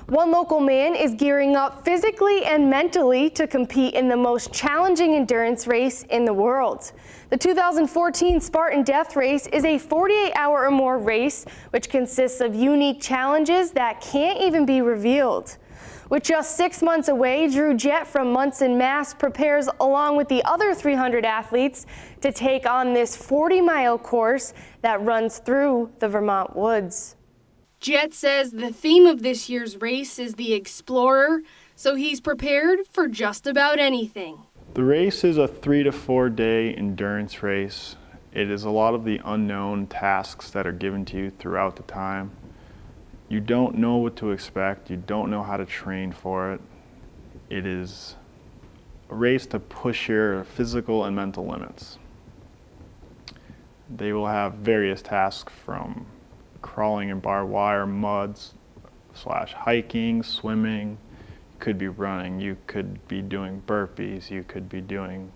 One local man is gearing up physically and mentally to compete in the most challenging endurance race in the world. The 2014 Spartan Death Race is a 48-hour or more race which consists of unique challenges that can't even be revealed. With just 6 months away, Drew Jett from Monson, Mass. Prepares along with the other 300 athletes to take on this 40-mile course that runs through the Vermont woods. Jett says the theme of this year's race is the Explorer, so he's prepared for just about anything. The race is a 3 to 4 day endurance race. It is a lot of the unknown tasks that are given to you throughout the time. You don't know what to expect. You don't know how to train for it. It is a race to push your physical and mental limits. They will have various tasks from crawling in barbed wire, muds, / hiking, swimming. You could be running, you could be doing burpees, you could be doing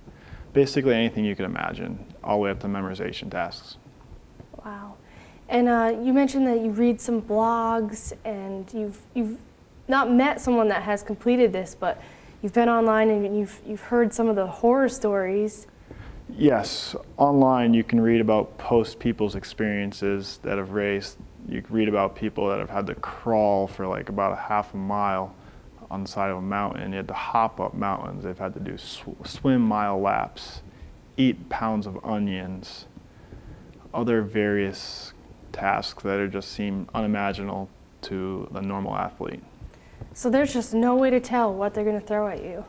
basically anything you could imagine, all the way up to memorization tasks. Wow. And you mentioned that you read some blogs, and you've not met someone that has completed this, but you've been online and you've heard some of the horror stories. Yes, online you can read about people's experiences that have raced. You can read about people that have had to crawl for like about a half a mile on the side of a mountain. You had to hop up mountains. They've had to do swim mile laps, eat pounds of onions, other various tasks that are just seem unimaginable to the normal athlete. So there's just no way to tell what they're going to throw at you?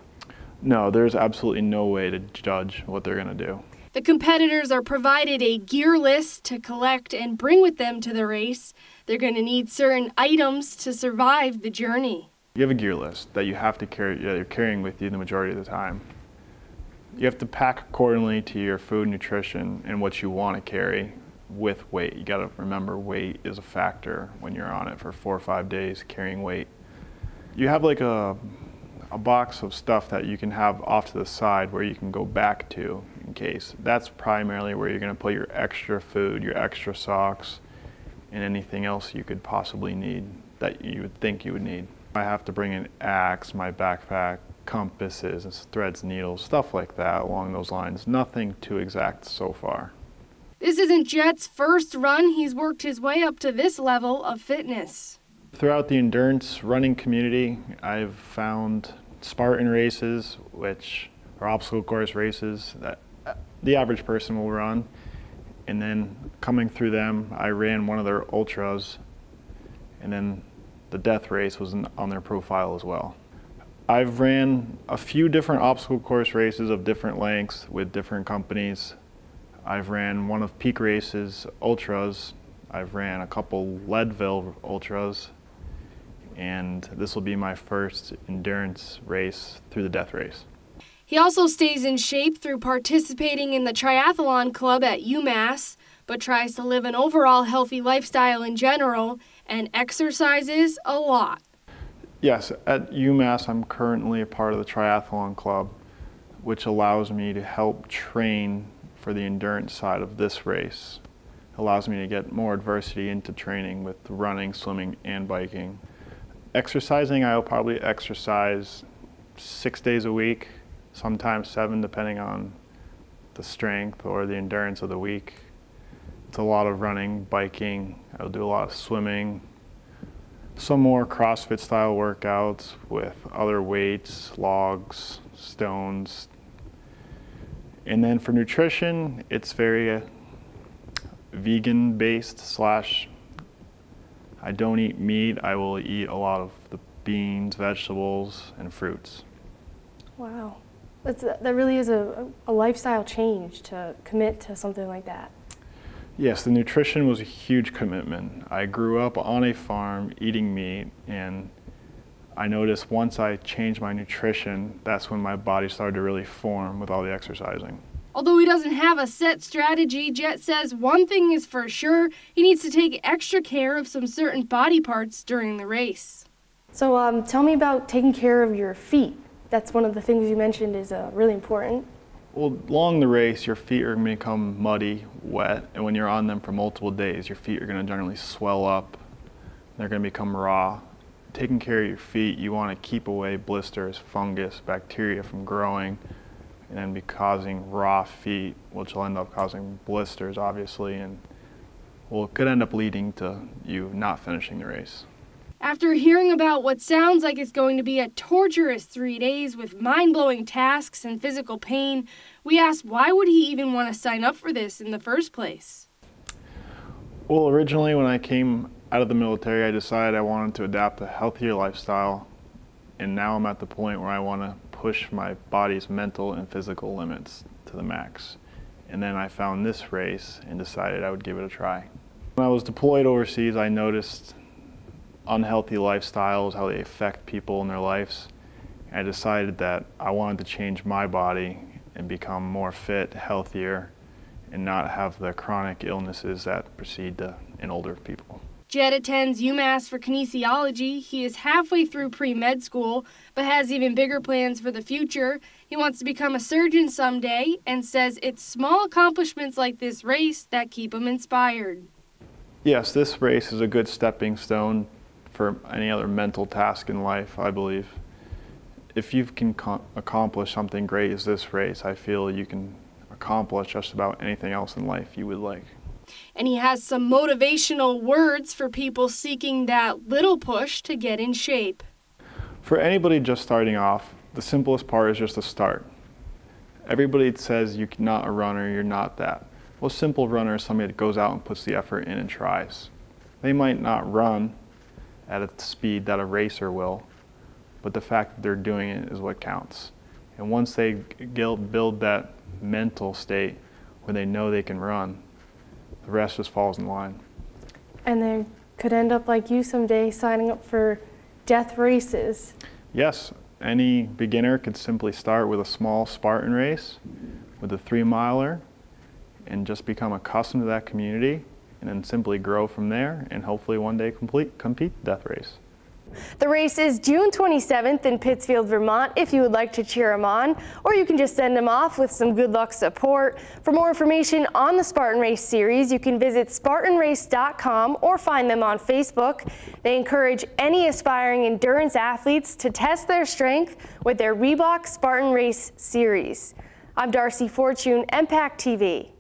No, there's absolutely no way to judge what they're going to do. The competitors are provided a gear list to collect and bring with them to the race. They're going to need certain items to survive the journey. You have a gear list that you have to carry, that you're carrying with you the majority of the time. You have to pack accordingly to your food, nutrition, and what you want to carry with weight. You got to remember weight is a factor when you're on it for 4 or 5 days carrying weight. You have like a box of stuff that you can have off to the side where you can go back to in case. That's primarily where you're going to put your extra food, your extra socks, and anything else you could possibly need that you would think you would need. I have to bring an axe, my backpack, compasses, threads, needles, stuff like that along those lines. Nothing too exact so far. This isn't Jett's first run. He's worked his way up to this level of fitness. Throughout the endurance running community, I've found Spartan races, which are obstacle course races that the average person will run. And then coming through them, I ran one of their ultras, and then the death race was on their profile as well. I've ran a few different obstacle course races of different lengths with different companies. I've ran one of Peak Race's ultras. I've ran a couple Leadville ultras. And this will be my first endurance race through the death race. He also stays in shape through participating in the triathlon club at UMass, but tries to live an overall healthy lifestyle in general and exercises a lot. Yes, at UMass I'm currently a part of the triathlon club, which allows me to help train for the endurance side of this race. It allows me to get more adversity into training with running, swimming, and biking. Exercising, I'll probably exercise 6 days a week, sometimes 7 depending on the strength or the endurance of the week. It's a lot of running, biking, I'll do a lot of swimming, some more CrossFit style workouts with other weights, logs, stones. And then for nutrition, it's very vegan based / I don't eat meat. I will eat a lot of the beans, vegetables, and fruits. Wow. That really is a lifestyle change to commit to something like that. Yes, the nutrition was a huge commitment. I grew up on a farm eating meat, and I noticed once I changed my nutrition, that's when my body started to really form with all the exercising. Although he doesn't have a set strategy, Jett says one thing is for sure, he needs to take extra care of some certain body parts during the race. So tell me about taking care of your feet. That's one of the things you mentioned is really important. Well, along the race, your feet are going to become muddy, wet, and when you're on them for multiple days, your feet are going to generally swell up. They're going to become raw. taking care of your feet, you want to keep away blisters, fungus, bacteria from growing, and then be causing raw feet, which will end up causing blisters, obviously, and well, it could end up leading to you not finishing the race. After hearing about what sounds like it's going to be a torturous 3 days with mind-blowing tasks and physical pain, we asked why would he even want to sign up for this in the first place? Well, originally when I came out of the military, I decided I wanted to adapt a healthier lifestyle, and now I'm at the point where I want to push my body's mental and physical limits to the max. And then I found this race and decided I would give it a try. When I was deployed overseas, I noticed unhealthy lifestyles, how they affect people in their lives. I decided that I wanted to change my body and become more fit, healthier, and not have the chronic illnesses that precede in older people. Jett attends UMass for kinesiology. He is halfway through pre-med school, but has even bigger plans for the future. He wants to become a surgeon someday and says it's small accomplishments like this race that keep him inspired. Yes, this race is a good stepping stone for any other mental task in life, I believe. If you can accomplish something great as this race, I feel you can accomplish just about anything else in life you would like. And he has some motivational words for people seeking that little push to get in shape. For anybody just starting off, the simplest part is just to start. Everybody says you're not a runner, you're not that. Well, a simple runner is somebody that goes out and puts the effort in and tries. They might not run at a speed that a racer will, but the fact that they're doing it is what counts. And once they build that mental state where they know they can run, the rest just falls in line. And they could end up like you someday, signing up for death races. Yes, any beginner could simply start with a small Spartan race, with a 3-miler, and just become accustomed to that community, and then simply grow from there and hopefully one day compete the death race. The race is June 27th in Pittsfield, Vermont, if you would like to cheer him on, or you can just send him off with some good luck support. For more information on the Spartan Race series, you can visit spartanrace.com or find them on Facebook. They encourage any aspiring endurance athletes to test their strength with their Reebok Spartan Race series. I'm Darcy Fortune, M-PACT-TV.